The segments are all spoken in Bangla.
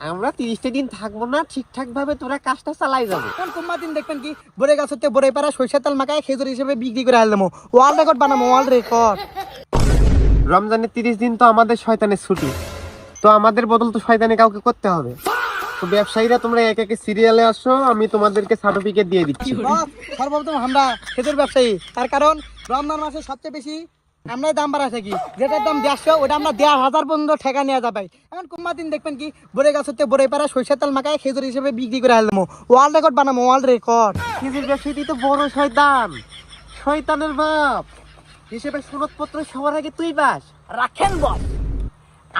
আমরা 30টা দিন থাকবো না, ঠিকঠাক ভাবে তোরা কাজটা চালাই যাবো। কোন কোম্মা দিন দেখবেন কি বড়ে গাছতে বড়ে পাড়া সরিষার তেল মাখায় খেজুর হিসেবে বিক্রি করে আনলাম। ওয়ার্ল্ড রেকর্ড বানাবো, ওয়ার্ল্ড রেকর্ড। রমজানের 30 দিন তো আমাদের শয়তানের ছুটি, তো আমাদের বদল তো শয়তানি কাউকে করতে হবে। তো ব্যবসায়ীরা তোমরা এক একে সিরিয়ালে আসো, আমি তোমাদেরকে সার্টিফিকেট দিয়ে দিচ্ছি। সর্বপ্রথম আমরা খেজুর ব্যবসায়ী, তার কারণ রমজান মাসে সবচেয়ে বেশি আমরাই দাম বাড়া থাকি। যেটার দাম 150 ওটা আমরা 1,500 পর্যন্ত ঠেকা নেওয়া যাবে। এখন কোম্মা দিন দেখবেন কি বড়ে গাছতে বড়ে পাড়া সরিষার তেল মাখায় খেজুর হিসেবে বিক্রি করে আনলাম। ওয়ার্ল্ড রেকর্ড বানাবো, ওয়ার্ল্ড রেকর্ড। খেজুর ব্যবসায়ী তো বড় শয়তান, শয়তানের বাপ হিসেবে সনদপত্র সবার আগে তুই বাস। রাখেন বস,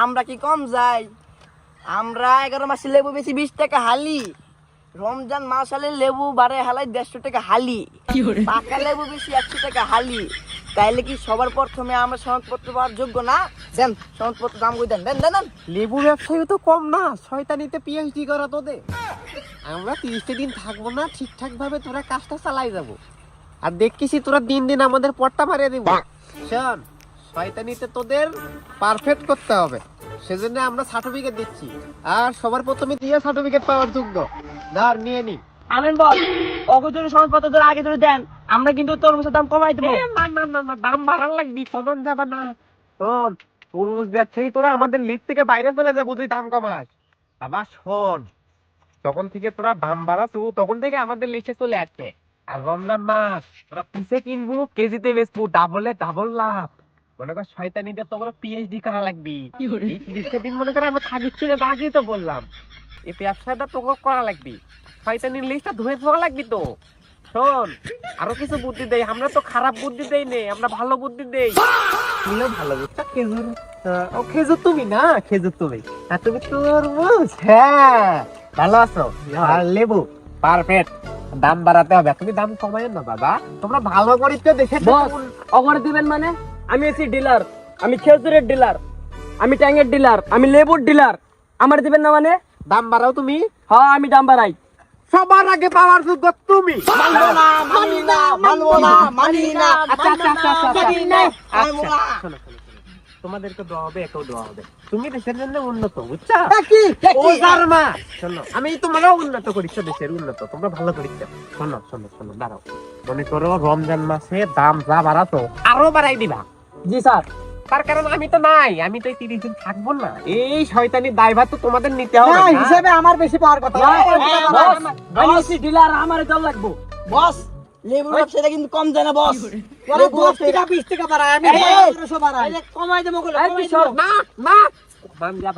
আমরা কি কম যাই? আমরা 11 মাসে লেবু বেশি 20 টাকা হালি। রমজান মাস হলে লেবু বারে হালাই 150 টাকা হালি। পাকা লেবু বেশি 100 টাকা হালি। তাইলে কি সবার প্রথমে আমরা সনদপত্র পাওয়ার যোগ্য না? দেন সনদপত্র দাম কই দেন, দেন দেন দেন। লেবু ব্যবসায়ী তো কম না, শয়তানিতে পিএইচডি করা তোদের। আমরা 30টা দিন থাকবো না, ঠিকঠাক ভাবে তোরা কাজটা চালাই যাবো। আর দেখতেছি তোরা দিন দিন আমাদের পট্টা মারিয়ে দিব। শোন, শয়তানিতে তোদের পারফেক্ট করতে হবে, সেজন্য আমরা সার্টিফিকেট দিচ্ছি। আর সবার প্রথমে দিয়ে সার্টিফিকেট পাওয়ার যোগ্য, ধর নিয়ে নি। আনেন বস, অগজনের সনদপত্র ধরে আগে ধরে দেন, আমরা কিন্তু তরমুজের দাম কমাই দেবো। না না না না, দাম বাড়ার লাগবি, ফলন যাবে না। শোন, তরমুজ ব্যবসায়ী তোরা আমাদের লিস্ট থেকে বাইরে চলে যাবো তুই দাম কমাস। আবার শোন, তখন থেকে তোরা দাম বাড়াতো, তখন থেকে আমাদের লিস্টে চলে আসছে। আর রমজান মাস তোরা পিসে কিনবো, কেজিতে বেচবো, ডাবলে ডাবল লাভ। মনে কর শয়তানিতে তোমরা পিএইচডি করা লাগবি। এই 30টা দিন মনে কর আমরা থাকিচ্ছি না, আগেই তো বললাম এই ব্যবসাটা তোকে করা লাগবি। শয়তানির লিস্টটা ধুয়ে ধোয়া লাগবি তো। শোন, আরো কিছু বুদ্ধি দেই, আমরা তো খারাপ বুদ্ধি দেই নে, আমরা ভালো বুদ্ধি দেই। তুমিও ভালো বুঝছো, খেজুর। ও খেজুর তুমি না, খেজুর তুমি। আর তুমি তরমুজ, হ্যাঁ ভালো আছো। আর লেবু পারফেক্ট, দাম বাড়াতে হবে, তুমি দাম কমায় না বাবা। তোমরা ভালো করিস তো দেখে। বস, অফার দিবেন মানে? আমি এসি ডিলার, আমি খেজুরের ডিলার, আমি ট্যাঙ্গের ডিলার, আমি লেবুর ডিলার। আমার দিবেন না মানে? দাম বাড়াও তুমি। হ্যাঁ, আমি দাম বাড়াই। সবার আগে পাওয়ার যোগ্য তুমি। মানবো না, মানি না, মানবো না, মানি না। আচ্ছা আচ্ছা আচ্ছা আচ্ছা মানি না, মানবো না। আচ্ছা, শোনো শোনো শোনো, তোমাদেরকে দেওয়া হবে, একেও দেওয়া হবে। তুমি দেশের জন্য উন্নত, বুঝছো? ও জার্মা, শোনো, আমি তোমরাও উন্নত করিস, দেশের উন্নত, তোমরা ভালো করিস। শোনো শোনো শোনো, দাঁড়াও। মনে করো রমজান মাসে দাম যা বাড়াতো আরো বাড়াই দিবা। জি স্যার। তার কারণ আমি তো নাই, আমি তো এই 30 দিন থাকবো না। এই শয়তানির দায়ভার তো তোমাদের নিতে হবে না, না? হিসাবে আমার বেশি পাওয়ার কথা। আমি এসি ডিলার, আমার দল লাগবো। বস, লেবুর ব্যবসাটা কিন্তু কম যায় না বস। ওরা 10 টাকা 20 টাকা বাড়ায়, আমি এই, 1500 বাড়াই। কমাই দেবো বলে, এই কমাই কিশোর, দেবো। না না, দাম যা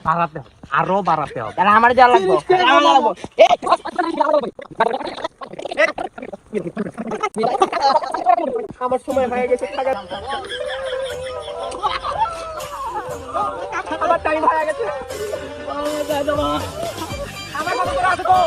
বাড়াতে হবে, আরো বাড়াতে হবে। তাহলে আমার যা লাগবো, 30 টাকা আমার লাগবো। আমার সময় হয়ে গেছে, আমার টাইম হয়ে গেছে। আমার মতো করে আসো তো,